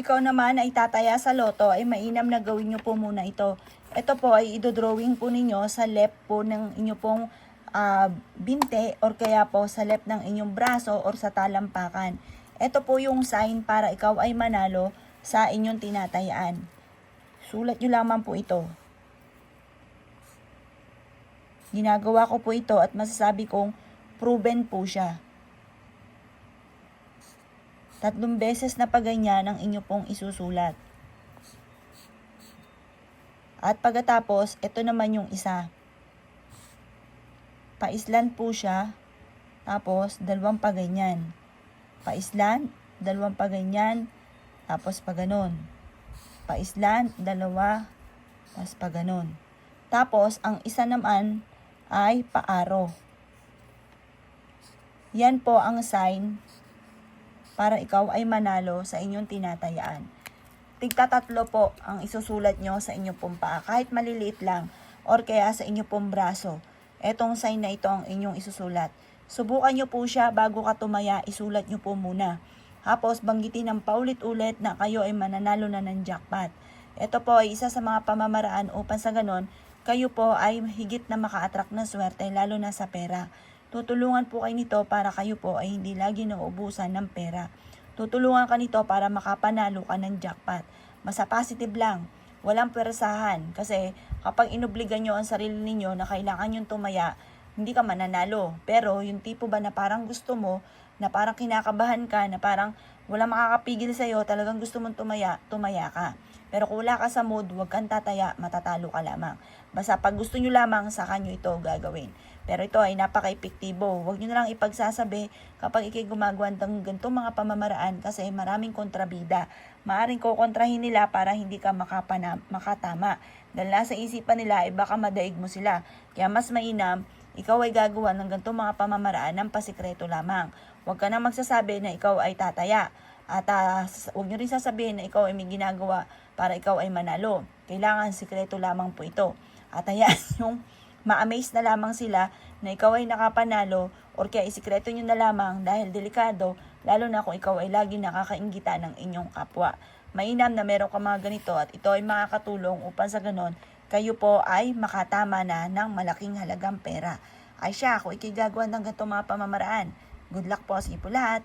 Ikaw naman ay tataya sa loto, ay mainam na gawin nyo po muna ito. Ito po ay idodrawing po ninyo sa left po ng inyo pong binte or kaya po sa left ng inyong braso or sa talampakan. Ito po yung sign para ikaw ay manalo sa inyong tinatayaan. Sulat nyo lamang po ito. Ginagawa ko po ito at masasabi kong proven po siya. 3 beses na paganyan ang inyo pong isusulat. At pagkatapos, ito naman yung isa. Paislan po siya, tapos 2 paganyan. Paislan, 2 paganyan, tapos paganon. Paislan, 2, tapos paganon. Tapos, ang isa naman ay paaro. Yan po ang sign para ikaw ay manalo sa inyong tinatayaan. Tigta-3 po ang isusulat nyo sa inyong pong paa, kahit maliliit lang, or kaya sa inyong pong braso. Etong sign na ito ang inyong isusulat. Subukan nyo po siya bago ka tumaya, isulat nyo po muna. Tapos banggitin ng paulit-ulit na kayo ay mananalo na ng jackpot. Ito po ay isa sa mga pamamaraan upang sa ganon, kayo po ay higit na maka-attract ng swerte, lalo na sa pera. Tutulungan po kayo nito para kayo po ay hindi lagi nauubusan ng pera. Tutulungan ka nito para makapanalo ka ng jackpot. Basta positive lang, walang pwersahan. Kasi kapag inobligan nyo ang sarili ninyo na kailangan yung tumaya, hindi ka mananalo. Pero yung tipo ba na parang gusto mo, na parang kinakabahan ka, na parang walang makakapigil sa'yo, talagang gusto mong tumaya, tumaya ka. Pero kung wala ka sa mood, huwag kang tataya, matatalo ka lamang. Basta pag gusto nyo lamang, saka nyo ito gagawin. Pero ito ay napaka-epektibo. Huwag nyo na lang ipagsasabi kapag ikay gumagawa ng ganitong mga pamamaraan kasi maraming kontrabida. Maaring kukontrahin nila para hindi ka makatama. Dahil nasa isipan nila ay baka madaig mo sila. Kaya mas mainam, ikaw ay gagawa ng ganitong mga pamamaraan ng pasikreto lamang. Huwag ka na magsasabi na ikaw ay tataya. At huwag nyo rin sasabihin na ikaw ay may ginagawa para ikaw ay manalo. Kailangan sikreto lamang po ito. At hayaan yung ma-amaze na lamang sila na ikaw ay nakapanalo or kaya isikreto nyo na lamang dahil delikado, lalo na kung ikaw ay lagi nakakainggita ng inyong kapwa. Mainam na meron ka mga ganito at ito ay makakatulong upang sa ganon, kayo po ay makatama na ng malaking halagang pera. Ay siya, kung ikigagawa ng ganito mga pamamaraan, good luck po sa inyo po lahat.